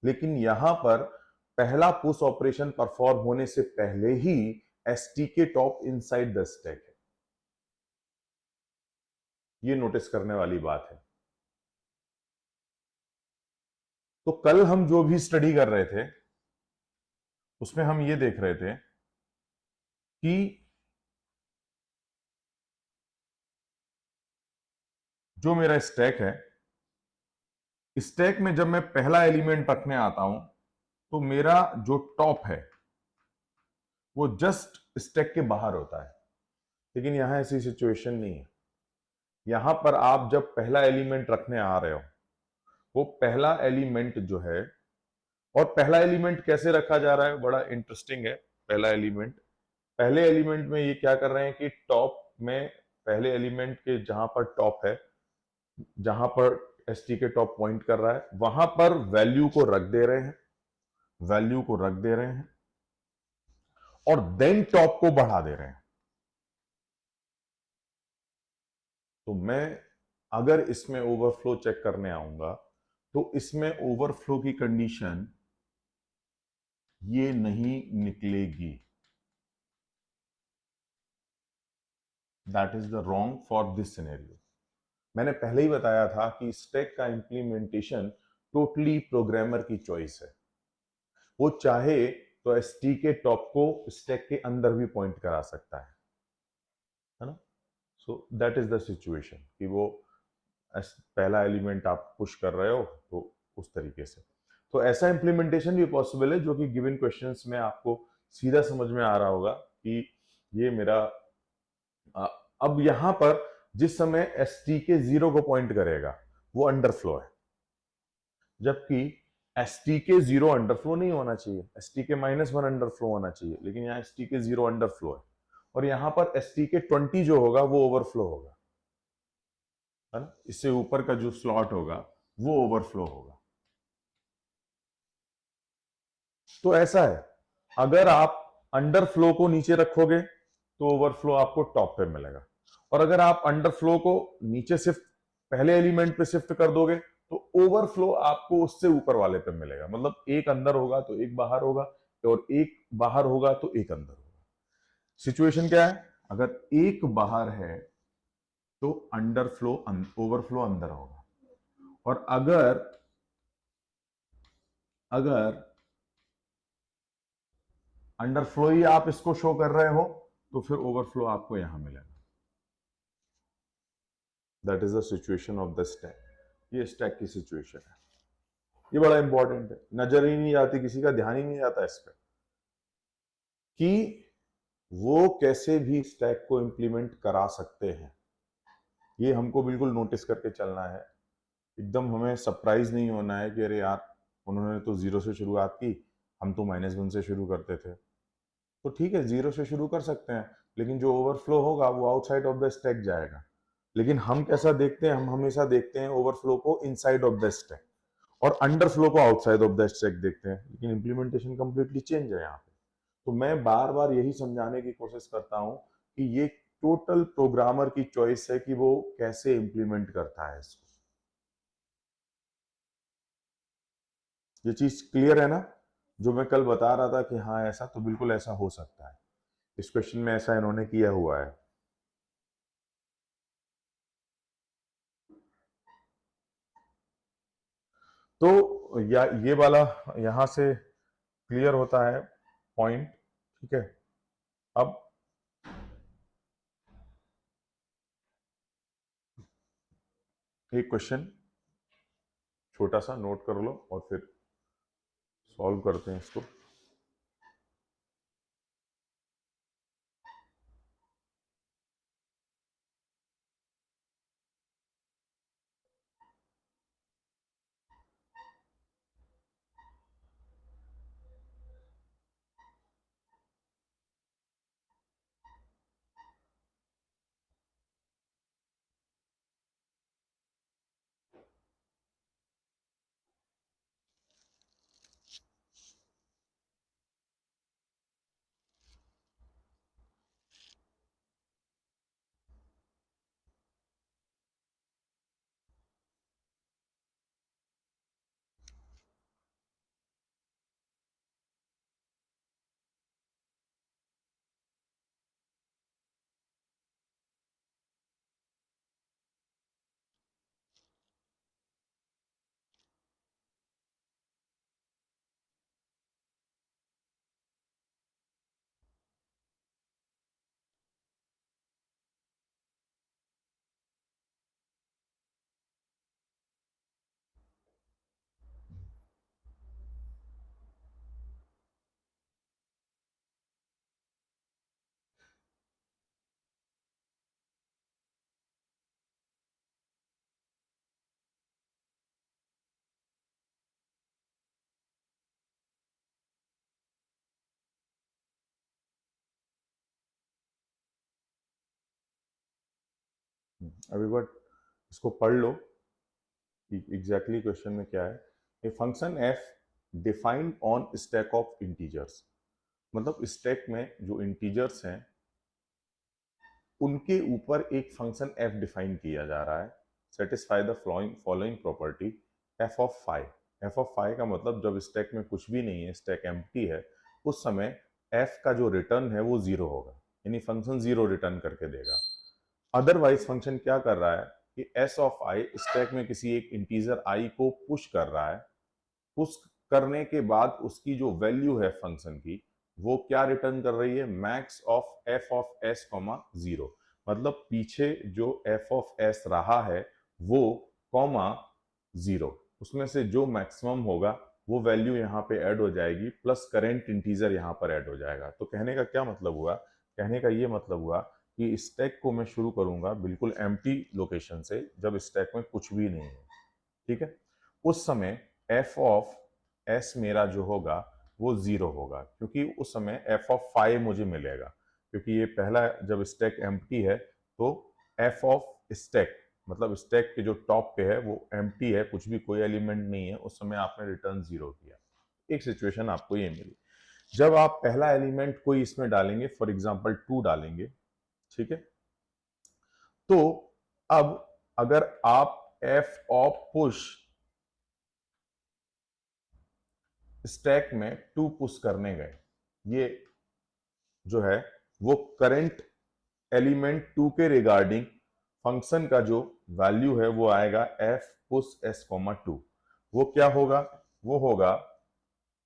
लेकिन यहां पर पहला पुश ऑपरेशन परफॉर्म होने से पहले ही एसटीके टॉप इनसाइड द स्टैक है। ये नोटिस करने वाली बात है। तो कल हम जो भी स्टडी कर रहे थे उसमें हम ये देख रहे थे कि जो मेरा स्टैक है, स्टैक में जब मैं पहला एलिमेंट रखने आता हूं तो मेरा जो टॉप है वो जस्ट स्टैक के बाहर होता है। लेकिन यहां ऐसी सिचुएशन नहीं है। यहां पर आप जब पहला एलिमेंट रखने आ रहे हो, वो पहला एलिमेंट जो है, और पहला एलिमेंट कैसे रखा जा रहा है, बड़ा इंटरेस्टिंग है। पहला एलिमेंट, पहले एलिमेंट में ये क्या कर रहे हैं कि टॉप में पहले एलिमेंट के जहां पर टॉप है, जहां पर एसटी के टॉप पॉइंट कर रहा है, वहां पर वैल्यू को रख दे रहे हैं, वैल्यू को रख दे रहे हैं और देन टॉप को बढ़ा दे रहे हैं। तो मैं अगर इसमें ओवरफ्लो चेक करने आऊंगा तो इसमें ओवरफ्लो की कंडीशन ये नहीं निकलेगी। That is the wrong for this scenario. मैंने पहले ही बताया था कि स्टैक का इंप्लीमेंटेशन टोटली प्रोग्रामर की चॉइस है। वो चाहे तो एसटी के टॉप को स्टैक के अंदर भी पॉइंट करा सकता है ना। So that is the situation कि वो पहला एलिमेंट आप पुश कर रहे हो तो उस तरीके से। तो ऐसा इंप्लीमेंटेशन भी पॉसिबल है जो कि गिवन क्वेश्चंस में आपको सीधा समझ में आ रहा होगा कि ये मेरा आ, अब यहां पर जिस समय एस टी के जीरो को पॉइंट करेगा वो अंडरफ्लो है, जबकि एस टी के जीरो अंडरफ्लो नहीं होना चाहिए, एस टी के -1 अंडरफ्लो होना चाहिए, लेकिन यहाँ एस टी के जीरो अंडरफ्लो है। और यहां पर एस टी के 20 जो होगा वो ओवरफ्लो होगा, है ना। इससे ऊपर का जो स्लॉट होगा वो ओवरफ्लो होगा। तो ऐसा है, अगर आप अंडरफ्लो को नीचे रखोगे तो ओवरफ्लो आपको टॉप पे मिलेगा, और अगर आप अंडरफ्लो को नीचे शिफ्ट, पहले एलिमेंट पे शिफ्ट कर दोगे तो ओवरफ्लो आपको उससे ऊपर वाले पे मिलेगा। मतलब एक अंदर होगा तो एक बाहर होगा, और एक बाहर होगा तो एक अंदर होगा। सिचुएशन क्या है, अगर एक बाहर है तो अंडरफ्लो ओवरफ्लो अंदर होगा, और अगर अगर अंडरफ्लो ही आप इसको शो कर रहे हो तो फिर ओवरफ्लो आपको यहां मिलेगा। That is the situation of the stack. ये स्टैक की सिचुएशन है। ये बड़ा इंपॉर्टेंट है, नजर ही नहीं आती, किसी का ध्यान ही नहीं जाता इस पर कि वो कैसे भी स्टैक को इंप्लीमेंट करा सकते हैं। ये हमको बिल्कुल नोटिस करके चलना है। एकदम हमें सरप्राइज नहीं होना है कि अरे यार उन्होंने तो जीरो से शुरुआत की, हम तो -1 से शुरू करते थे। तो ठीक है, जीरो से शुरू कर सकते हैं, लेकिन जो ओवरफ्लो होगा वो आउटसाइड ऑफ द स्टैक जाएगा। लेकिन हम कैसा देखते हैं, हम हमेशा देखते हैं ओवरफ्लो को इनसाइड ऑफ द स्टैक, और अंडरफ्लो को आउटसाइड ऑफ द स्टैक देखते हैं। लेकिन इंप्लीमेंटेशन कंप्लीटली चेंज है यहाँ पे। तो मैं बार बार यही समझाने की कोशिश करता हूं कि ये टोटल प्रोग्रामर की चॉइस है कि वो कैसे इंप्लीमेंट करता है इसको। ये चीज क्लियर है ना। जो मैं कल बता रहा था कि हाँ ऐसा, तो बिल्कुल ऐसा हो सकता है। इस क्वेश्चन में ऐसा इन्होंने किया हुआ है। तो ये वाला यहां से क्लियर होता है पॉइंट। ठीक है, अब एक क्वेश्चन छोटा सा नोट कर लो और फिर सॉल्व करते हैं इसको। अभी बट इसको पढ़ लो कि एग्जैक्टली क्वेश्चन में क्या है। A function F defined on stack of integers, मतलब स्टैक में जो इंटीजर्स हैं उनके ऊपर एक फंक्शन एफ डिफाइन किया जा रहा है। Satisfy the following property F of five. F of five का मतलब जब स्टैक में कुछ भी नहीं है, स्टैक एम्प्टी है, उस समय एफ का जो रिटर्न है वो जीरो होगा, यानी फंक्शन जीरो रिटर्न करके देगा। अदरवाइज फंक्शन क्या कर रहा है कि एस ऑफ आई स्टैक में किसी एक इंटीजर आई को पुश कर रहा है। पुश करने के बाद उसकी जो वैल्यू है फंक्शन की वो क्या रिटर्न कर रही है, max of F of S comma zero. मतलब पीछे जो एफ ऑफ एस रहा है वो कॉमा जीरो, उसमें से जो मैक्सिमम होगा वो वैल्यू यहाँ पे ऐड हो जाएगी, प्लस करेंट इंटीजर यहाँ पर ऐड हो जाएगा। तो कहने का क्या मतलब हुआ, कहने का ये मतलब हुआ कि स्टैक को मैं शुरू करूंगा बिल्कुल एम्प्टी लोकेशन से, जब स्टैक में कुछ भी नहीं है, ठीक है। उस समय एफ ऑफ एस मेरा जो होगा वो जीरो होगा, क्योंकि उस समय एफ ऑफ फाइव मुझे मिलेगा, क्योंकि ये पहला जब स्टैक एम्प्टी है तो एफ ऑफ स्टैक मतलब स्टैक के जो टॉप पे है वो एम्प्टी है, कुछ भी कोई एलिमेंट नहीं है, उस समय आपने रिटर्न जीरो किया। एक सिचुएशन आपको ये मिली। जब आप पहला एलिमेंट कोई इसमें डालेंगे, फॉर एग्जांपल 2 डालेंगे, ठीक है, तो अब अगर आप एफ ऑफ पुश स्टैक में 2 पुश करने गए, ये जो है वो करंट एलिमेंट 2 के रिगार्डिंग फंक्शन का जो वैल्यू है वो आएगा एफ पुश एस कॉमा 2। वो क्या होगा, वो होगा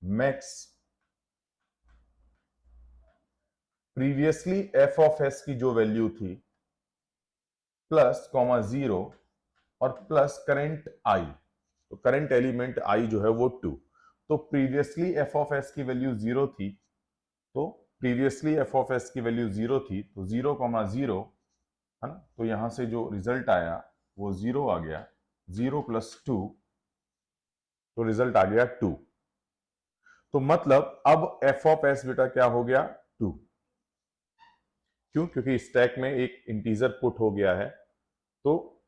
max previously F of S की जो वैल्यू थी प्लस कॉमा जीरो और प्लस करंट आई। तो करंट एलिमेंट आई जो है वो 2। तो प्रीवियसली एफ ऑफ एस की वैल्यू जीरो थी, तो प्रीवियसली एफ ऑफ एस की वैल्यू जीरो थी, तो जीरो कॉमा जीरो है ना, तो यहां से जो रिजल्ट आया वो जीरो आ गया, जीरो प्लस टू, तो रिजल्ट आ गया 2। तो मतलब अब एफ ऑफ एस बेटा क्या हो गया, 2। क्यों, क्योंकि स्टैक में एक इंटीजर पुट हो गया है, तो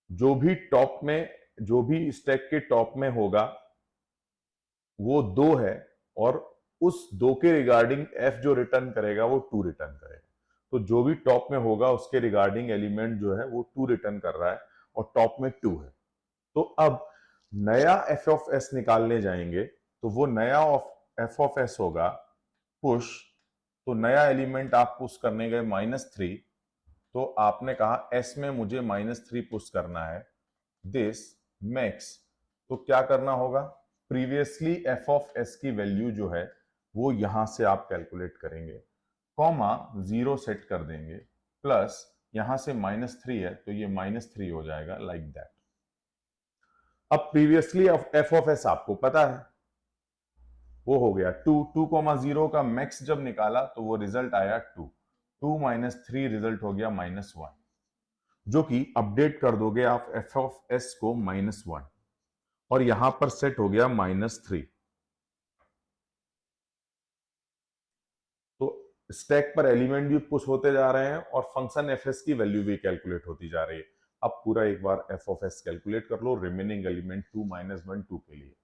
जो भी टॉप में, जो भी स्टैक के टॉप में होगा वो 2 है, और उस 2 के रिगार्डिंग एफ जो रिटर्न करेगा वो 2 रिटर्न करेगा। तो जो भी टॉप में होगा उसके रिगार्डिंग एलिमेंट जो है वो 2 रिटर्न कर रहा है, और टॉप में 2 है। तो अब नया एफ ऑफ एस निकालने जाएंगे तो वो नया एफ ऑफ एस होगा पुश। तो नया एलिमेंट आप पुश करने गए -3, तो आपने कहा एस में मुझे -3 पुश करना है, दिस मैक्स। तो क्या करना होगा, प्रीवियसली एफ ऑफ एस की वैल्यू जो है वो यहां से आप कैलकुलेट करेंगे, कॉमा जीरो सेट कर देंगे, प्लस यहां से -3 है तो ये -3 हो जाएगा, लाइक दैट। अब प्रीवियसली एफ ऑफ एस आपको पता है वो हो गया 2, 2,0 का मैक्स जब निकाला तो वो रिजल्ट आया 2, 2 माइनस 3 रिजल्ट हो गया -1, जो कि अपडेट कर दोगे आप एफ ऑफ एस को -1, और यहां पर सेट हो गया -3। तो स्टैक पर एलिमेंट भी पुश होते जा रहे हैं और फंक्शन एफ एस की वैल्यू भी कैलकुलेट होती जा रही है। अब पूरा एक बार एफ ऑफ एस कैलकुलेट कर लो रिमेनिंग एलिमेंट 2 - 1 2 के लिए,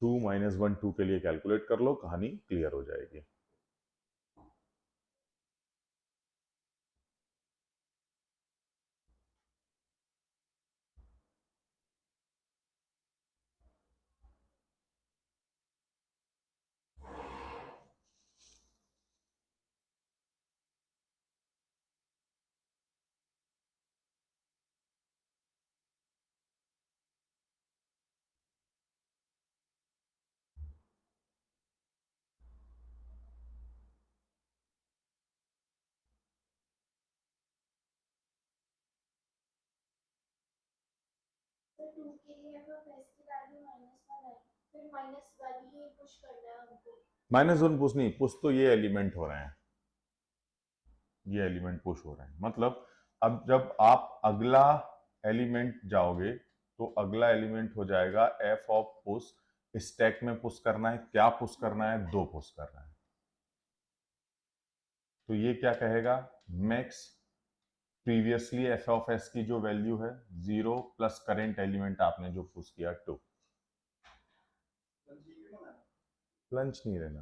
2 - 1 2 के लिए कैलकुलेट कर लो, कहानी क्लियर हो जाएगी। तो 2 के लिए एफ ऑफ एस की वैल्यू -1 आई, फिर -1 ही पुश करना है हमको। -1 पुश नहीं, पुश तो ये एलिमेंट हो रहे हैं, ये एलिमेंट पुश हो रहे हैं, मतलब अब जब आप अगला एलिमेंट जाओगे तो अगला एलिमेंट हो जाएगा एफ ऑफ पुश। स्टैक में पुश करना है, क्या पुश करना है, 2 पुश करना है, तो ये क्या कहेगा, max previously F of S की जो वैल्यू है 0 प्लस करेंट एलिमेंट आपने जो पुश किया 2। लंच नहीं लेना।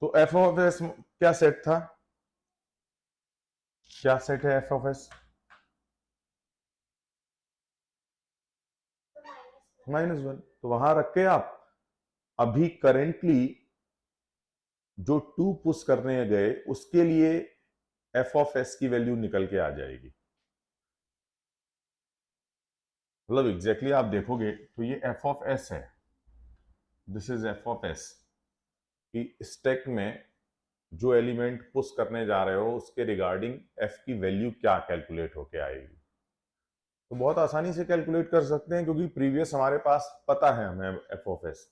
तो एफ ऑफ एस क्या सेट था, क्या सेट है एफ ऑफ एस? तो -1। तो वहां रख के आप अभी करेंटली जो 2 पुश करने गए उसके लिए एफ ऑफ एस की वैल्यू निकल के आ जाएगी। मतलब एग्जैक्टली आप देखोगे तो ये एफ ऑफ एस है, this is F of S, कि स्टैक में जो एलिमेंट पुश करने जा रहे हो उसके रिगार्डिंग एफ की वैल्यू क्या कैलकुलेट होके आएगी। तो बहुत आसानी से कैलकुलेट कर सकते हैं क्योंकि प्रीवियस हमारे पास पता है हमें एफ ऑफ एस।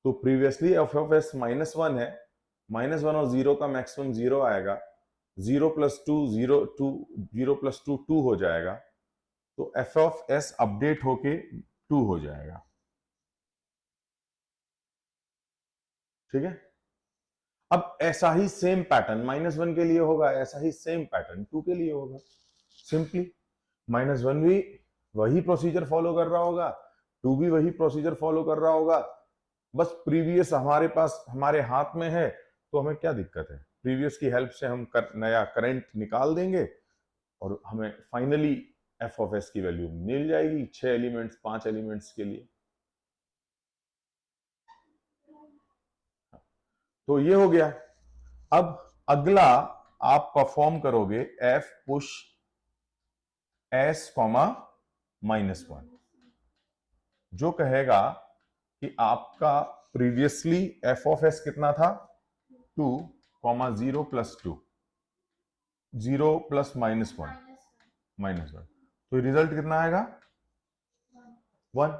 तो प्रीवियसली एफ ऑफ एस -1 है, -1 और 0 का मैक्सिमम 0 आएगा, 0 प्लस 2 0 2 0 प्लस 2 2 हो जाएगा, तो एफ ऑफ एस अपडेट होके 2 हो जाएगा। ठीक है। अब ऐसा ही सेम पैटर्न -1 के लिए होगा, ऐसा ही सेम पैटर्न 2 के लिए होगा। सिंपली -1 भी वही प्रोसीजर फॉलो कर रहा होगा, 2 भी वही प्रोसीजर फॉलो कर रहा होगा, बस प्रीवियस हमारे पास हमारे हाथ में है तो हमें क्या दिक्कत है, प्रीवियस की हेल्प से हम नया करंट निकाल देंगे और हमें फाइनली एफ ऑफ एस की वैल्यू मिल जाएगी 6 एलिमेंट्स 5 एलिमेंट्स के लिए। तो ये हो गया। अब अगला आप परफॉर्म करोगे एफ पुश एस कॉमा -1, जो कहेगा कि आपका प्रीवियसली एफ ऑफ एस कितना था 2, 0 प्लस 2, 0 प्लस -1, -1, तो रिजल्ट कितना आएगा 1।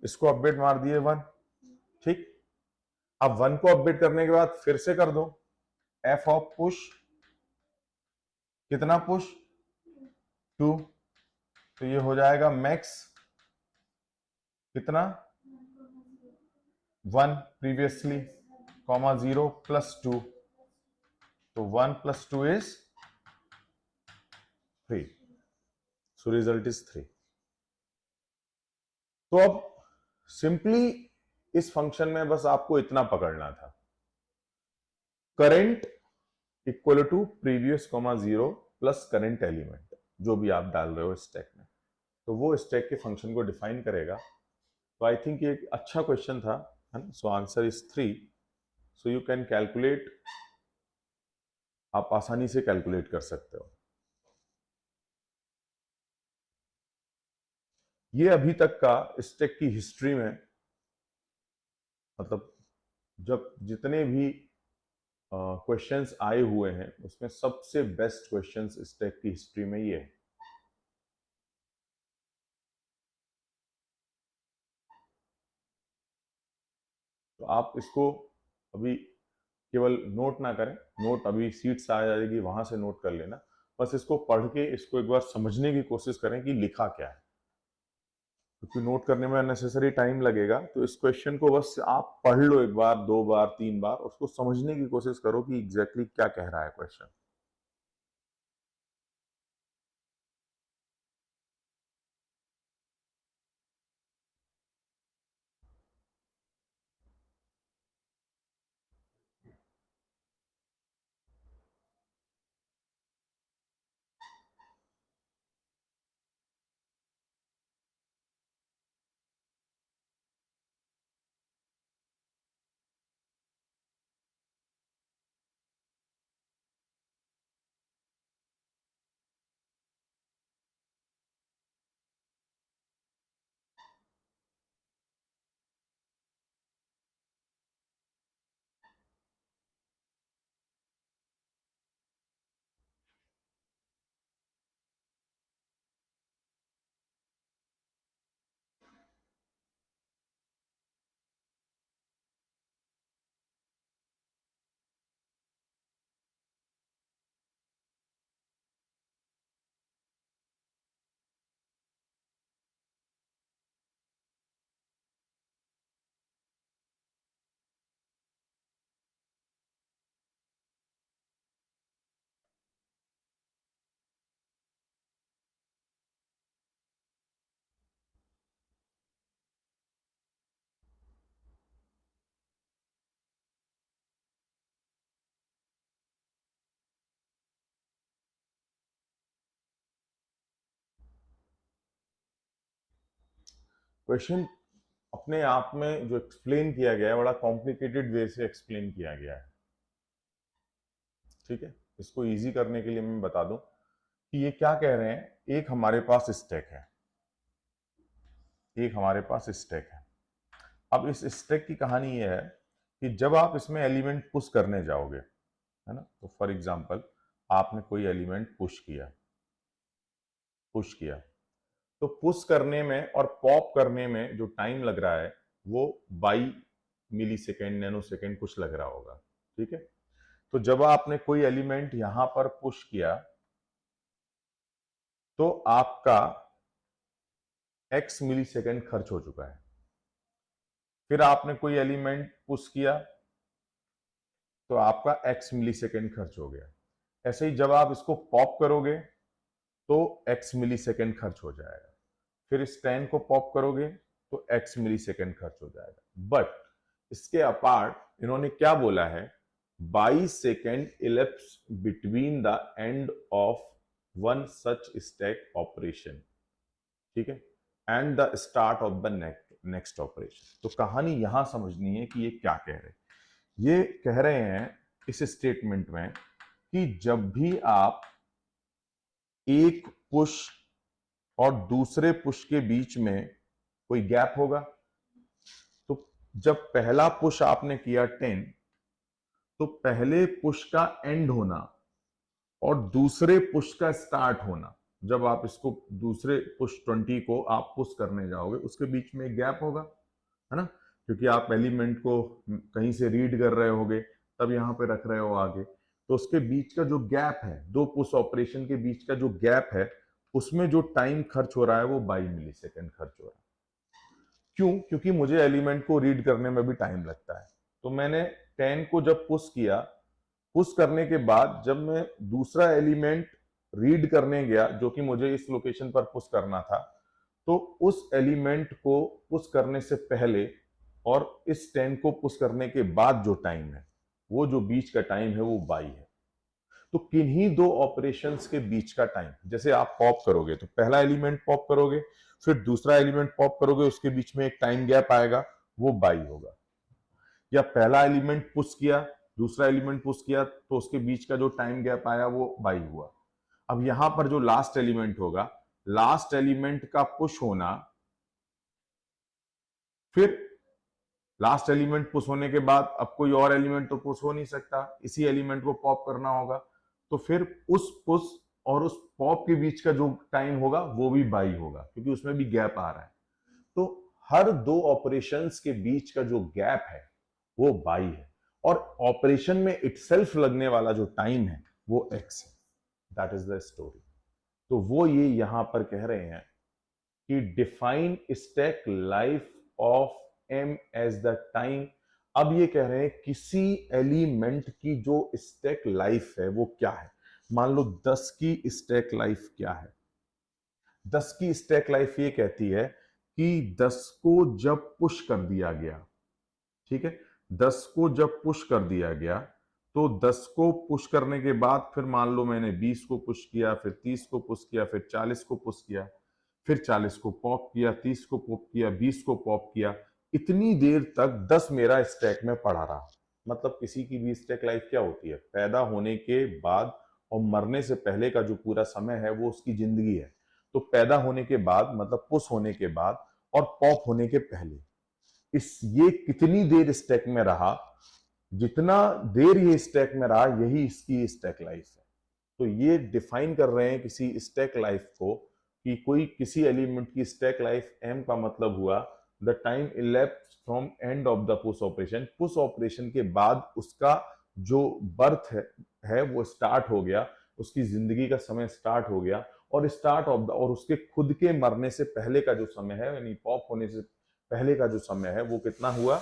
इसको अपडेट मार दिए 1। ठीक। अब 1 को अपडेट करने के बाद फिर से कर दो एफ ऑफ पुश, कितना पुश 2, तो ये हो जाएगा मैक्स कितना 1 प्रीवियसली, कॉमा 0 प्लस 2, तो 1 plus 2 is 3, so result is 3। तो अब सिंपली इस फंक्शन में बस आपको इतना पकड़ना था, current equal to previous comma 0 plus current element जो भी आप डाल रहे हो स्टैक में, तो वो स्टैक के फंक्शन को डिफाइन करेगा। तो आई थिंक ये एक अच्छा क्वेश्चन था, है ना। So answer is 3। So you can calculate, आप आसानी से कैलकुलेट कर सकते हो। ये अभी तक का स्टैक की हिस्ट्री में, मतलब जब जितने भी क्वेश्चंस आए हुए हैं उसमें सबसे बेस्ट क्वेश्चंस स्टैक की हिस्ट्री में ये है। तो आप इसको अभी केवल नोट ना करें, नोट अभी सीट्स आ जाएगी वहां से नोट कर लेना, बस इसको पढ़ के इसको एक बार समझने की कोशिश करें कि लिखा क्या है, क्योंकि नोट करने में अननेसेसरी टाइम लगेगा। तो इस क्वेश्चन को बस आप पढ़ लो एक बार 2 बार 3 बार, उसको समझने की कोशिश करो कि एग्जैक्टली क्या कह रहा है क्वेश्चन। क्वेश्चन अपने आप में जो एक्सप्लेन किया गया है बड़ा कॉम्प्लिकेटेड वे से एक्सप्लेन किया गया है, ठीक है। इसको इजी करने के लिए मैं बता दूं कि ये क्या कह रहे हैं। एक हमारे पास स्टैक है, एक हमारे पास स्टैक है। अब इस स्टैक की कहानी ये है कि जब आप इसमें एलिमेंट पुश करने जाओगे, है ना, तो फॉर एग्जांपल आपने कोई एलिमेंट पुश किया, तो पुश करने में और पॉप करने में जो टाइम लग रहा है वो by millisecond, nanosecond कुछ लग रहा होगा, ठीक है। तो जब आपने कोई एलिमेंट यहां पर पुश किया तो आपका x मिली सेकेंड खर्च हो चुका है। फिर आपने कोई एलिमेंट पुश किया तो आपका x मिली सेकेंड खर्च हो गया। ऐसे ही जब आप इसको पॉप करोगे तो x मिली सेकेंड खर्च हो जाएगा। फिर इस 10 को पॉप करोगे तो x मिली सेकेंड खर्च हो जाएगा। बट इसके अपार्ट इन्होंने क्या बोला है, 22 second ellipse between the end of one such stack operation, ठीक है, and the start of the next operation. तो कहानी यहां समझनी है कि ये क्या कह रहे हैं। ये कह रहे हैं इस स्टेटमेंट में कि जब भी आप एक पुश और दूसरे पुश के बीच में कोई गैप होगा, तो जब पहला पुश आपने किया 10, तो पहले पुश का एंड होना और दूसरे पुश का स्टार्ट होना, जब आप इसको दूसरे पुश 20 को आप पुश करने जाओगे उसके बीच में एक गैप होगा, है ना, क्योंकि आप एलिमेंट को कहीं से रीड कर रहे होगे तब यहां पे रख रहे हो आगे। तो उसके बीच का जो गैप है, दो पुश ऑपरेशन के बीच का जो गैप है, उसमें जो टाइम खर्च हो रहा है वो 22 मिली सेकेंड खर्च हो रहा है। क्यों? क्योंकि मुझे एलिमेंट को रीड करने में भी टाइम लगता है। तो मैंने 10 को जब पुश किया, पुश करने के बाद जब मैं दूसरा एलिमेंट रीड करने गया जो कि मुझे इस लोकेशन पर पुश करना था, तो उस एलिमेंट को पुश करने से पहले और इस 10 को पुश करने के बाद जो टाइम है, वो जो बीच का टाइम है वो 22 है। तो किन्हीं दो ऑपरेशंस के बीच का टाइम, जैसे आप पॉप करोगे तो पहला एलिमेंट पॉप करोगे, फिर दूसरा एलिमेंट पॉप करोगे, उसके बीच में एक टाइम गैप आएगा, वो 22 होगा। या पहला एलिमेंट पुश किया, दूसरा एलिमेंट पुश किया, तो उसके बीच का जो टाइम गैप आया वो 22 हुआ। अब यहां पर जो लास्ट एलिमेंट होगा, लास्ट एलिमेंट का पुश होना, फिर लास्ट एलिमेंट पुश होने के बाद अब कोई और एलिमेंट तो पुश हो नहीं सकता, इसी एलिमेंट को पॉप करना होगा, तो फिर उस पुश और उस पॉप के बीच का जो टाइम होगा वो भी 22 होगा, क्योंकि उसमें भी गैप आ रहा है। तो हर दो ऑपरेशंस के बीच का जो गैप है वो 22 है, और ऑपरेशन में इटसेल्फ लगने वाला जो टाइम है वो x है। That is the story. तो वो ये यहां पर कह रहे हैं कि define stack life of m as the time. अब ये कह रहे हैं किसी एलिमेंट की जो स्टैक लाइफ है वो क्या है। मान लो 10 की स्टैक लाइफ क्या है। 10 की स्टैक लाइफ ये कहती है कि 10 को जब पुश कर दिया गया, ठीक है, 10 को जब पुश कर दिया गया, तो 10 को पुश करने के बाद फिर मान लो मैंने 20 को पुश किया, फिर 30 को पुश किया, फिर 40 को पुश किया, फिर 40 को पॉप किया, 30 को पॉप किया, 20 को पॉप किया, इतनी देर तक 10 मेरा स्टैक में पड़ा रहा। मतलब किसी की भी स्टैक लाइफ क्या होती है, पैदा होने के बाद और मरने से पहले का जो पूरा समय है वो उसकी जिंदगी है। तो पैदा होने के बाद मतलब पुश होने के बाद और पॉप होने के पहले, इस ये कितनी देर स्टैक में रहा, जितना देर ये स्टैक में रहा यही इसकी स्टैक लाइफ है। तो ये डिफाइन कर रहे हैं किसी स्टैक लाइफ को कि कोई किसी एलिमेंट की स्टैक लाइफ m का मतलब हुआ the time ellipse from end of the push operation. Push operation के बाद उसका जो बर्थ है वो स्टार्ट हो गया, उसकी जिंदगी का समय स्टार्ट हो गया, और स्टार्ट ऑफ द और उसके खुद के मरने से पहले का जो समय है, यानी पॉप होने से पहले का जो समय है वो कितना हुआ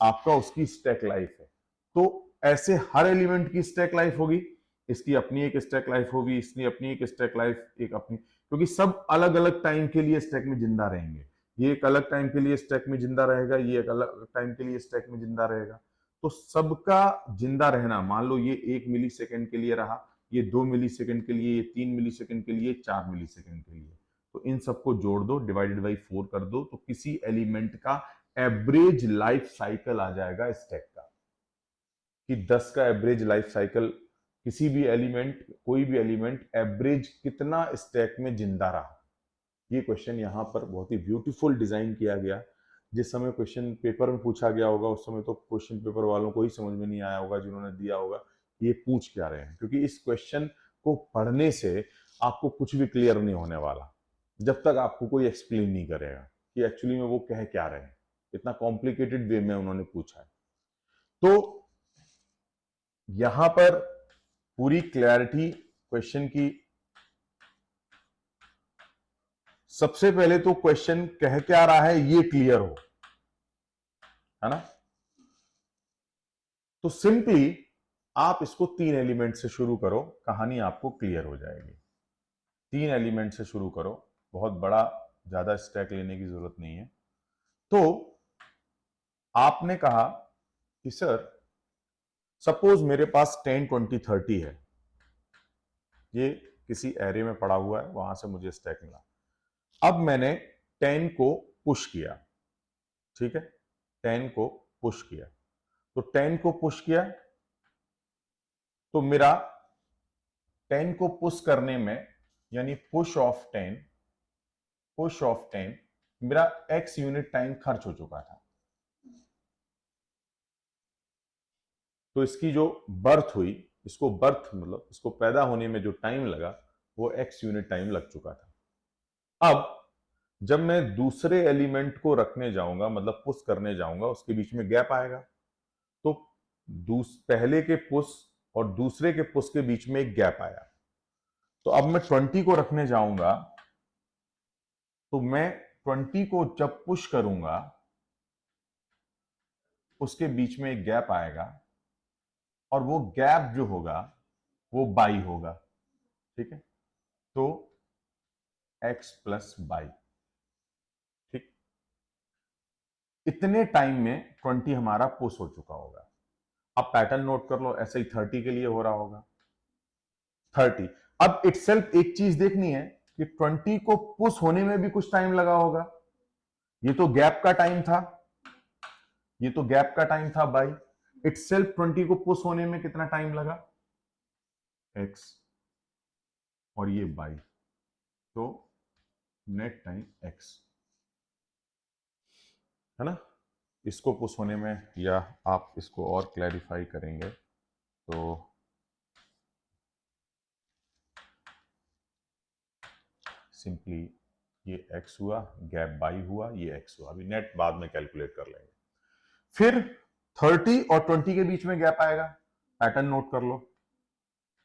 आपका, उसकी स्टैक लाइफ है। तो ऐसे हर एलिमेंट की स्टैक लाइफ होगी, इसकी अपनी एक स्टैक लाइफ होगी, इसकी अपनी एक स्टैक लाइफ, एक अपनी, क्योंकि सब अलग अलग टाइम के लिए स्टैक में जिंदा रहेंगे। ये एक अलग टाइम के लिए स्टैक में जिंदा रहेगा, ये एक अलग टाइम के लिए स्टैक में जिंदा रहेगा। तो सबका जिंदा रहना, मान लो ये 1 मिली सेकेंड के लिए रहा, ये 2 मिली सेकेंड के लिए, ये 3 मिली सेकेंड के लिए, 4 मिली सेकेंड के लिए, तो तो इन सबको जोड़ दो, डिवाइडेड बाई 4 कर दो, तो किसी एलिमेंट का एवरेज लाइफ साइकिल आ जाएगा स्टैक का, कि 10 का एवरेज लाइफ साइकिल, किसी भी एलिमेंट, कोई भी एलिमेंट एवरेज कितना स्टैक में जिंदा रहा। ये क्वेश्चन यहाँ पर बहुत ही ब्यूटीफुल डिजाइन किया गया। जिस समय क्वेश्चन पेपर में पूछा गया होगा उस समय तो क्वेश्चन पेपर वालों को ही समझ में नहीं आया होगा जिन्होंने दिया होगा ये पूछ क्या रहे हैं, क्योंकि इस क्वेश्चन को पढ़ने से आपको कुछ भी क्लियर नहीं होने वाला जब तक आपको कोई एक्सप्लेन नहीं करेगा कि एक्चुअली में वो कह क्या रहे हैं। इतना कॉम्प्लिकेटेड वे में उन्होंने पूछा है। तो यहां पर पूरी क्लैरिटी क्वेश्चन की, सबसे पहले तो क्वेश्चन कह क्या रहा है ये क्लियर हो, है ना। तो सिंपली आप इसको 3 एलिमेंट से शुरू करो, कहानी आपको क्लियर हो जाएगी। 3 एलिमेंट से शुरू करो, बहुत बड़ा ज्यादा स्टैक लेने की जरूरत नहीं है। तो आपने कहा कि सर सपोज मेरे पास 10 20 30 है, ये किसी एरे में पड़ा हुआ है, वहां से मुझे स्टैक मिला। अब मैंने 10 को पुश किया, ठीक है, 10 को पुश किया, तो 10 को पुश किया तो मेरा 10 को पुश करने में, यानी पुश ऑफ 10 मेरा x यूनिट टाइम खर्च हो चुका था। तो इसकी जो बर्थ हुई, इसको बर्थ मतलब इसको पैदा होने में जो टाइम लगा वो x यूनिट टाइम लग चुका था। अब जब मैं दूसरे एलिमेंट को रखने जाऊंगा, मतलब पुश करने जाऊंगा, उसके बीच में गैप आएगा। तो पहले के पुश और दूसरे के पुश के बीच में एक गैप आया। तो अब मैं 20 को रखने जाऊंगा, तो मैं 20 को जब पुश करूंगा उसके बीच में एक गैप आएगा, और वो गैप जो होगा वो बाई होगा, ठीक है। तो x प्लस बाई, ठीक। इतने टाइम में 20 हमारा पुश हो चुका होगा। अब पैटर्न नोट कर लो, ऐसे ही 30 के लिए हो रहा होगा 30। अब इटसेल्फ एक चीज देखनी है कि 20 को पुश होने में भी कुछ टाइम लगा होगा। ये तो गैप का टाइम था, ये तो गैप का टाइम था बाई। इटसेल्फ 20 को पुश होने में कितना टाइम लगा, x, और ये बाई, तो नेट टाइम x, है ना। इसको पुश होने में, या आप इसको और क्लैरिफाई करेंगे तो सिंपली ये x हुआ, गैप बाई हुआ, ये x हुआ। अभी नेट बाद में कैलकुलेट कर लेंगे। फिर 30 और 20 के बीच में गैप आएगा, पैटर्न नोट कर लो।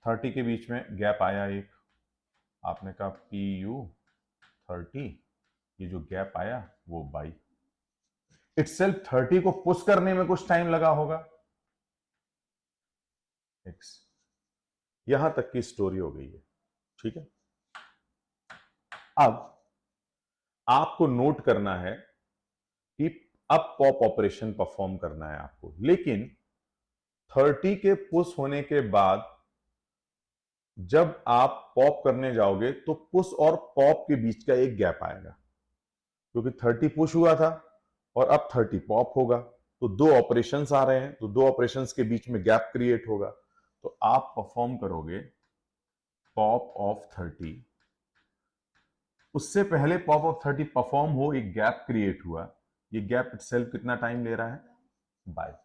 30 के बीच में गैप आया एक, आपने कहा PU 30, ये जो गैप आया वो बाई। इटसेल्फ 30 को पुश करने में कुछ टाइम लगा होगा, x। यहां तक की स्टोरी हो गई है, ठीक है। अब आपको नोट करना है कि अब पॉप ऑपरेशन परफॉर्म करना है आपको, लेकिन 30 के पुश होने के बाद जब आप पॉप करने जाओगे तो पुश और पॉप के बीच का एक गैप आएगा, क्योंकि 30 पुश हुआ था और अब 30 पॉप होगा, तो दो ऑपरेशंस आ रहे हैं, तो दो ऑपरेशंस के बीच में गैप क्रिएट होगा। तो आप परफॉर्म करोगे पॉप ऑफ 30, उससे पहले पॉप ऑफ 30 परफॉर्म हो, एक गैप क्रिएट हुआ, ये गैप इटसेल्फ कितना टाइम ले रहा है, बाय।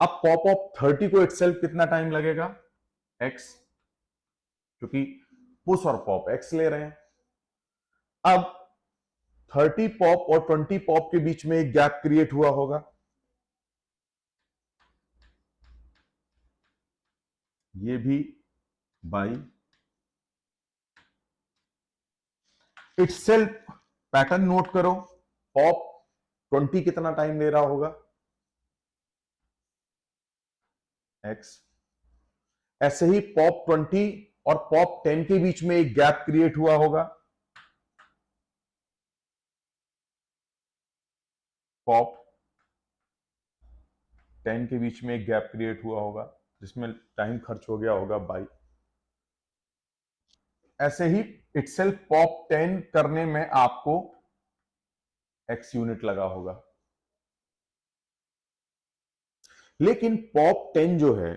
अब पॉप ऑफ 30 को इटसेल्फ कितना टाइम लगेगा, x, क्योंकि पुश और पॉप x ले रहे हैं। अब 30 पॉप और 20 पॉप के बीच में एक गैप क्रिएट हुआ होगा, ये भी बाई। इटसेल्फ पैटर्न नोट करो, पॉप 20 कितना टाइम ले रहा होगा, x। ऐसे ही पॉप 20 और पॉप 10 के बीच में एक गैप क्रिएट हुआ होगा, पॉप 10 के बीच में एक गैप क्रिएट हुआ होगा जिसमें टाइम खर्च हो गया होगा बाई। ऐसे ही इटसेल्फ पॉप 10 करने में आपको x यूनिट लगा होगा, लेकिन पॉप 10 जो है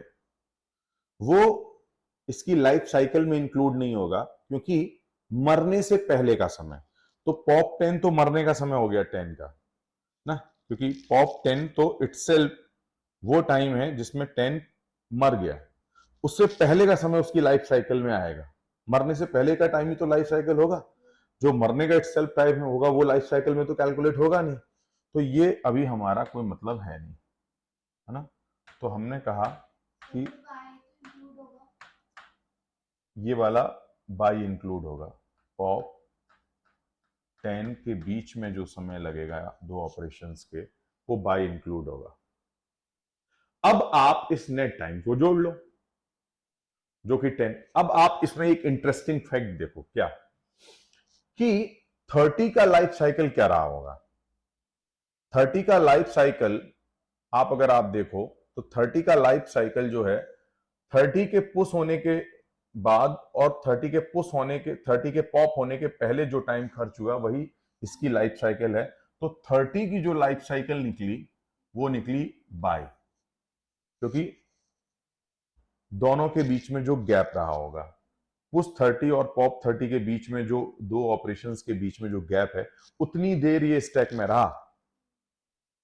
वो इसकी लाइफ साइकिल में इंक्लूड नहीं होगा, क्योंकि मरने से पहले का समय। तो पॉप 10 तो मरने का समय हो गया 10 का ना, क्योंकि पॉप 10 तो इटसेल्फ वो टाइम है जिसमें 10 मर गया, उससे पहले का समय उसकी लाइफ साइकिल में आएगा। मरने से पहले का टाइम ही तो लाइफ साइकिल होगा, जो मरने का इटसेल्फ टाइम में होगा वो लाइफ साइकिल में तो कैलकुलेट होगा नहीं। तो ये अभी हमारा कोई मतलब है नहीं, है ना। तो हमने कहा कि ये वाला बाई इंक्लूड होगा, पॉप 10 के बीच में जो समय लगेगा दो ऑपरेशंस के, वो बाई इंक्लूड होगा। अब आप इस नेट टाइम को जोड़ लो जो कि 10। अब आप इसमें एक इंटरेस्टिंग फैक्ट देखो, क्या कि 30 का लाइफ साइकिल क्या रहा होगा। 30 का लाइफ साइकिल आप अगर आप देखो तो 30 का लाइफ साइकिल जो है 30 के पुश होने के बाद और 30 के पुश होने के 30 के पॉप होने के पहले जो टाइम खर्च हुआ वही इसकी लाइफ साइकिल है। तो 30 की जो लाइफ साइकिल निकली वो निकली बाय, क्योंकि दोनों के बीच में जो गैप रहा होगा, पुश 30 और पॉप 30 के बीच में जो दो ऑपरेशंस के बीच में जो गैप है, उतनी देर ये स्टैक में रहा,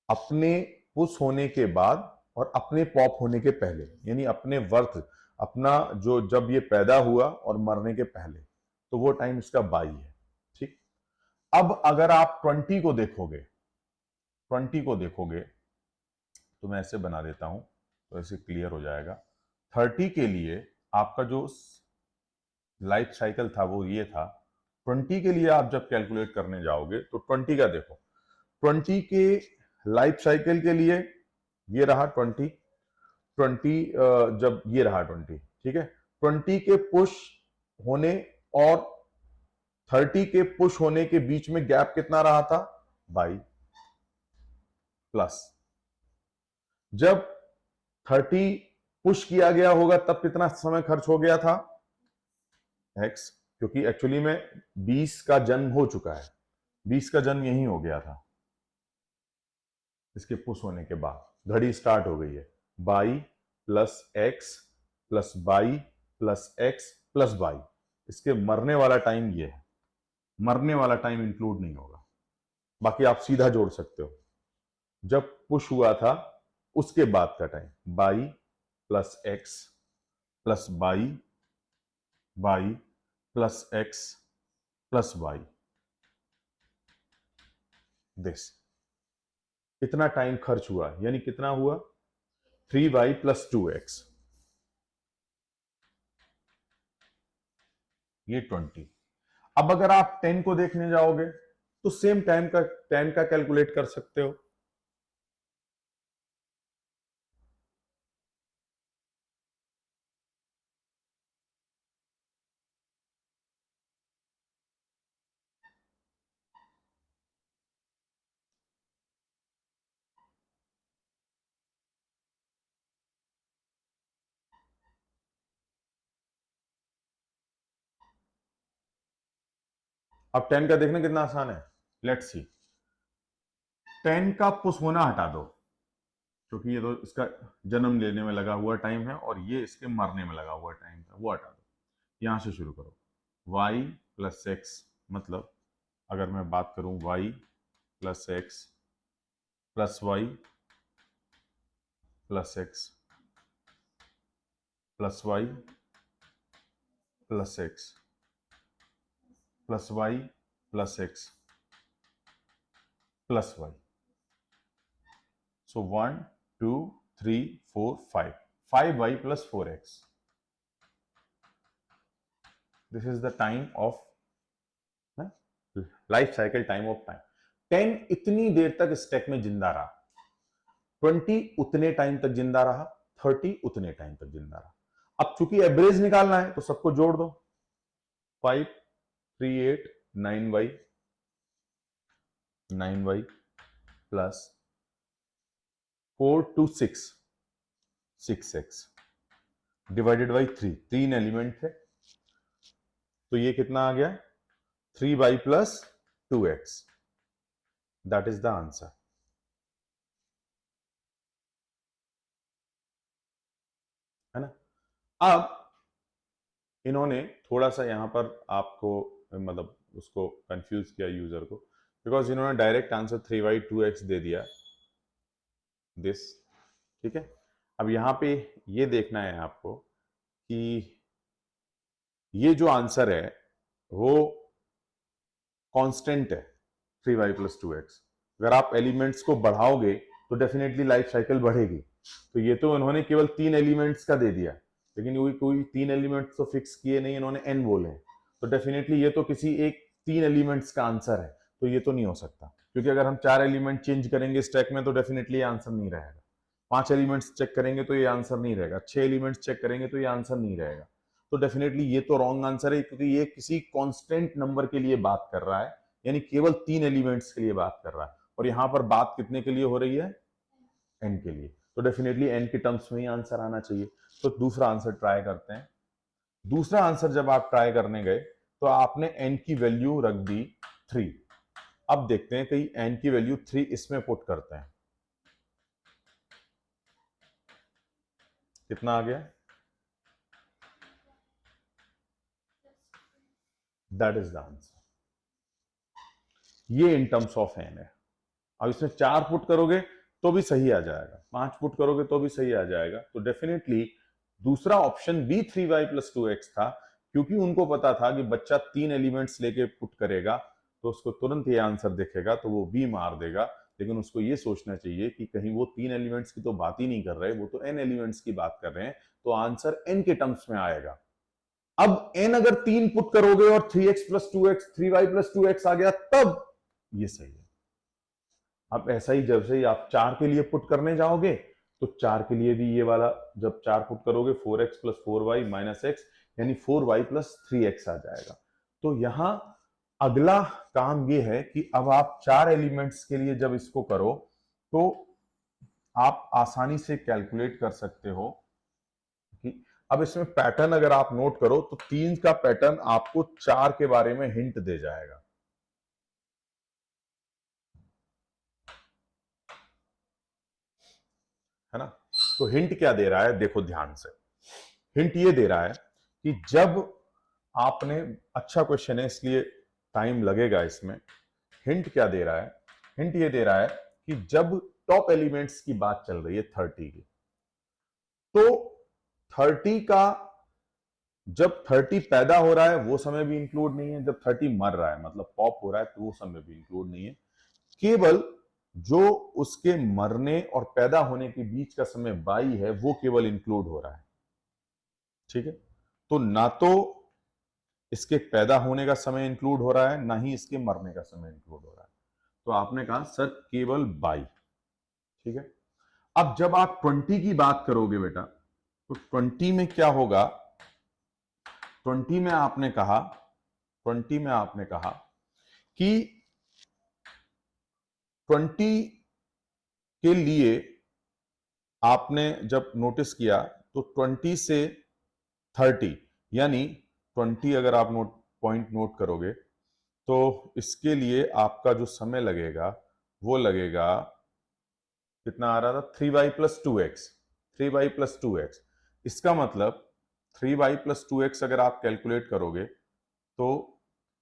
अपने पुश होने के बाद और अपने पॉप होने के पहले, यानी अपने वर्थ, अपना जो जब ये पैदा हुआ और मरने के पहले, तो वो टाइम इसका बाई है। ठीक, अब अगर आप 20 को देखोगे, 20 को देखोगे तो मैं ऐसे बना देता हूं तो ऐसे क्लियर हो जाएगा। 30 के लिए आपका जो लाइफ साइकिल था वो ये था। 20 के लिए आप जब कैलकुलेट करने जाओगे तो 20 का देखो, 20 के लाइफ साइकिल के लिए ये रहा 20, 20 जब ये रहा 20, ठीक है। 20 के पुश होने और 30 के पुश होने के बीच में गैप कितना रहा था, 22 प्लस जब 30 पुश किया गया होगा तब कितना समय खर्च हो गया था, x, क्योंकि एक्चुअली में 20 का जन्म हो चुका है, 20 का जन्म यही हो गया था, इसके पुश होने के बाद घड़ी स्टार्ट हो गई है। 22 plus x plus 22 plus x plus 22, इसके मरने वाला टाइम ये है, मरने वाला टाइम इंक्लूड नहीं होगा। बाकी आप सीधा जोड़ सकते हो, जब पुश हुआ था उसके बाद का time 22 plus x plus 22 22 plus x plus 22, this इतना टाइम खर्च हुआ, यानी कितना हुआ 3y प्लस 2x, ये 20। अब अगर आप 10 को देखने जाओगे तो सेम टाइम का 10 का कैलकुलेट कर सकते हो। अब 10 का देखना कितना आसान है, लेट्स सी। 10 का पुश होना हटा दो, क्योंकि ये तो इसका जन्म लेने में लगा हुआ टाइम है और ये इसके मरने में लगा हुआ टाइम था, वो हटा दो। यहां से शुरू करो, y प्लस एक्स, मतलब अगर मैं बात करूं y plus x plus y plus x plus y plus x plus y plus x plus y, so 1 2 3 4 5, 5y plus 4x, this is the time of life cycle, time of time. 10 इतनी देर तक stack में जिंदा रहा, 20 उतने time तक जिंदा रहा, 30 उतने टाइम तक जिंदा रहा। अब चूंकि एवरेज निकालना है तो सबको जोड़ दो, 5 3 8 9y 9y plus 4 2 6 6x divided by 3, 3 element थे तो ये कितना आ गया 3y plus 2x, that is the answer. है ना। अब इन्होंने थोड़ा सा यहां पर आपको मतलब उसको कंफ्यूज किया यूजर को, बिकॉज इन्होंने डायरेक्ट आंसर 3y2x दे दिया दिस। ठीक है, अब यहां पे ये देखना है आपको कि ये जो आंसर है वो कांस्टेंट है 3y+2x। अगर आप एलिमेंट्स को बढ़ाओगे तो डेफिनेटली लाइफ साइकिल बढ़ेगी। तो ये तो इन्होंने केवल 3 एलिमेंट्स का दे दिया, लेकिन कोई 3 एलिमेंट्स तो फिक्स किए नहीं, इन्होंने n बोले हैं। तो डेफिनेटली ये तो किसी एक 3 एलिमेंट्स का आंसर है, तो ये तो नहीं हो सकता, क्योंकि अगर हम 4 एलिमेंट चेंज करेंगे स्टैक में तो डेफिनेटली ये आंसर नहीं रहेगा। 5 एलिमेंट्स चेक करेंगे तो ये आंसर नहीं रहेगा, 6 एलिमेंट्स चेक करेंगे तो ये आंसर नहीं रहेगा। तो डेफिनेटली ये तो रॉन्ग आंसर है, क्योंकि ये किसी कांस्टेंट नंबर के लिए बात कर रहा है, यानी केवल 3 एलिमेंट्स के लिए बात कर रहा है, और यहां पर बात कितने के लिए हो रही है, n के लिए। तो डेफिनेटली n के टर्म्स में ही आंसर आना चाहिए। तो दूसरा आंसर ट्राई करते हैं। दूसरा आंसर जब आप ट्राई करने गए तो आपने n की वैल्यू रख दी 3। अब देखते हैं कहीं n की वैल्यू 3 इसमें पुट करते हैं, कितना आ गया, दैट इज द आंसर। ये इन टर्म्स ऑफ n है। अब इसमें 4 पुट करोगे तो भी सही आ जाएगा, 5 पुट करोगे तो भी सही आ जाएगा। तो डेफिनेटली दूसरा ऑप्शन भी 3y+2x था, क्योंकि उनको पता था कि बच्चा 3 एलिमेंट्स लेके पुट करेगा तो उसको तुरंत ये आंसर दिखेगा, तो वो बी मार देगा। लेकिन उसको ये सोचना चाहिए कि कहीं वो 3 एलिमेंट्स की तो बात ही नहीं कर रहे, वो तो n एलिमेंट्स की बात कर रहे हैं, तो आंसर n के टर्म्स में आएगा। अब n अगर 3 पुट करोगे और 3x+2x 3y+2x आ गया, तब ये सही है। अब ऐसा ही जब से ही आप 4 के लिए पुट करने जाओगे तो 4 के लिए भी ये वाला जब 4 पुट करोगे 4x+4y-x, यानी 4y+3x आ जाएगा। तो यहां अगला काम ये है कि अब आप 4 एलिमेंट्स के लिए जब इसको करो तो आप आसानी से कैलकुलेट कर सकते हो कि अब इसमें पैटर्न अगर आप नोट करो तो 3 का पैटर्न आपको 4 के बारे में हिंट दे जाएगा। है ना। तो हिंट क्या दे रहा है, देखो ध्यान से। हिंट ये दे रहा है कि जब आपने, अच्छा क्वेश्चन है इसलिए टाइम लगेगा इसमें। हिंट क्या दे रहा है, हिंट ये दे रहा है कि जब टॉप एलिमेंट्स की बात चल रही है 30 की, तो 30 का जब 30 पैदा हो रहा है वो समय भी इंक्लूड नहीं है, जब 30 मर रहा है मतलब पॉप हो रहा है तो वो समय भी इंक्लूड नहीं है। केवल जो उसके मरने और पैदा होने के बीच का समय 22 है वो केवल इंक्लूड हो रहा है। ठीक है, तो ना तो इसके पैदा होने का समय इंक्लूड हो रहा है, ना ही इसके मरने का समय इंक्लूड हो रहा है। तो आपने कहा सर केवल 22। ठीक है, अब जब आप 20 की बात करोगे बेटा, तो 20 में क्या होगा, 20 में आपने कहा, 20 में आपने कहा कि 20 के लिए आपने जब नोटिस किया तो 20 से 30 यानी 20 अगर आप पॉइंट नोट करोगे तो इसके लिए आपका जो समय लगेगा वो लगेगा, कितना आ रहा था, 3y+2x, 3y+2x। इसका मतलब 3y+2x अगर आप कैलकुलेट करोगे तो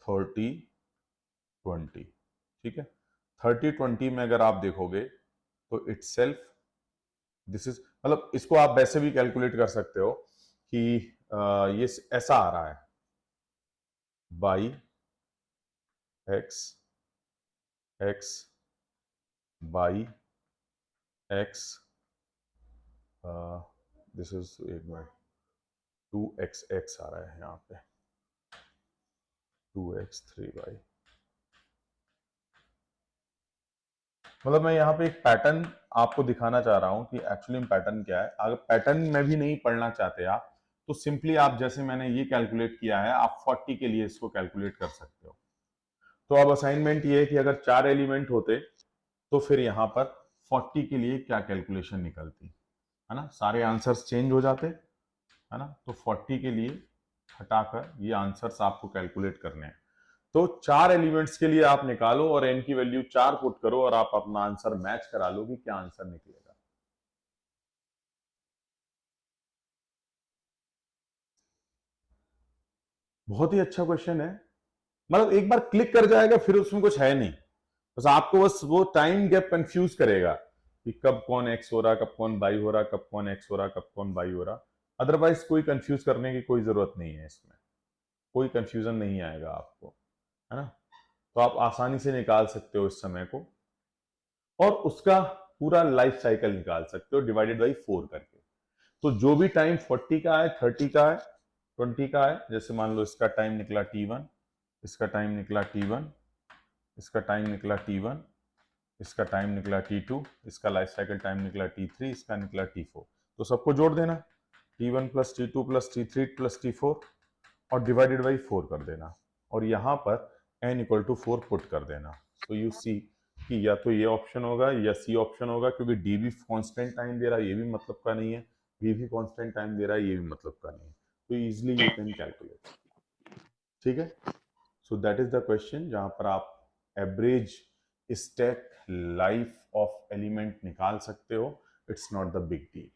30 20, ठीक है, 30 20 में अगर आप देखोगे तो इटसेल्फ दिस इज, मतलब इसको आप वैसे भी कैलकुलेट कर सकते हो कि ये ऐसा आ रहा है by x x by x, this is एक मिनट 2x आ रहा है यहाँ पे 2x 3y। मतलब मैं यहाँ पे एक पैटर्न आपको दिखाना चाह रहा हूँ कि एक्चुअली में पैटर्न क्या है। अगर पैटर्न में भी नहीं पढ़ना चाहते आप तो सिंपली आप जैसे मैंने ये कैलकुलेट किया है आप 40 के लिए इसको कैलकुलेट कर सकते हो। तो अब असाइनमेंट ये है कि अगर 4 एलिमेंट होते तो फिर यहाँ पर 40 के लिए क्या कैलकुलेशन निकलती, है ना, सारे आंसर्स चेंज हो जाते, है ना। तो 40 के लिए हटाकर ये आंसर्स आपको कैलकुलेट करने हैं। तो 4 एलिमेंट्स के लिए आप निकालो और n की वैल्यू 4 पुट करो और आप अपना आंसर मैच करा लो कि क्या आंसर निकलेगा। बहुत ही अच्छा क्वेश्चन है, मतलब एक बार क्लिक कर जाएगा फिर उसमें कुछ है नहीं, बस आपको बस वो टाइम गैप कंफ्यूज करेगा कि कब कौन एक्स हो रहा, कब कौन बाई हो रहा, कब कौन एक्स हो रहा, कब कौन बाई हो रहा। अदरवाइज कोई कंफ्यूज करने की कोई जरूरत नहीं है, इसमें कोई कंफ्यूजन नहीं आएगा आपको, है ना। तो आप आसानी से निकाल सकते हो इस समय को और उसका पूरा लाइफ साइकिल निकाल सकते हो डिवाइडेड बाई 4 करके। तो जो भी टाइम 40 का है, 30 का है, 20 का है, जैसे मान लो इसका टाइम निकला T1, इसका टाइम निकला T1, इसका टाइम निकला T1, इसका टाइम निकला T2, इसका लाइफ साइकिल टाइम निकला T3, इसका निकला T4। तो सबको जोड़ देना, T1 plus T2 plus T3 plus T4 और डिवाइडेड बाई 4 कर देना और यहाँ पर n इक्वल टू 4 पुट कर देना। तो यू सी कि या तो ये ऑप्शन होगा या सी ऑप्शन होगा, क्योंकि डी भी कांस्टेंट टाइम दे रहा है, ये भी मतलब का नहीं है, बी भी कांस्टेंट टाइम दे रहा है, ये भी मतलब का नहीं है। तो इजिली यू कैन कैलकुलेट। ठीक है, so that is the question जहां पर आप average step life of element निकाल सकते हो। It's not the big deal.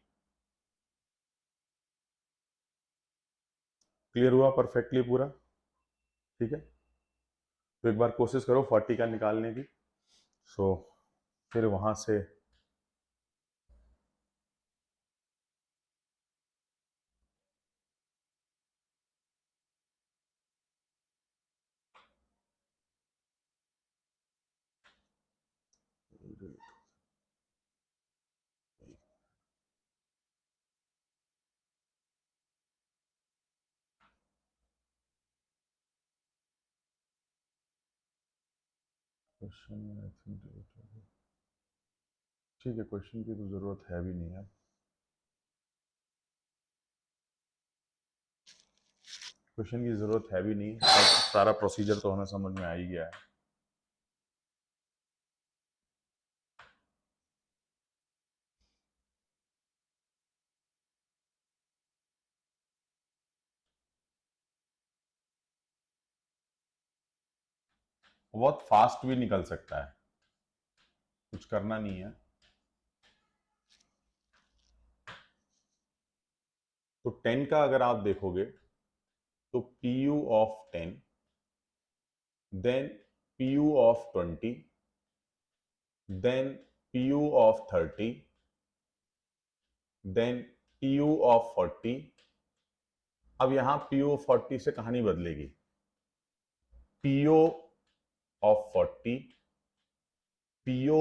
Clear हुआ परफेक्टली पूरा? ठीक है, तो एक बार कोशिश करो 40 का निकालने की। सो फिर वहां से क्वेश्चन, आई थिंक ठीक है, क्वेश्चन की तो जरूरत है भी नहीं है। क्वेश्चन की जरूरत है भी नहीं, सारा प्रोसीजर तो हमें समझ में आ ही गया है। बहुत फास्ट भी निकल सकता है, कुछ करना नहीं है। तो 10 का अगर आप देखोगे तो PU of 10, then PU of 20, then PU of 30, then PU of 40। अब यहां PU ऑफ 40 से कहानी बदलेगी। PO of 40, PO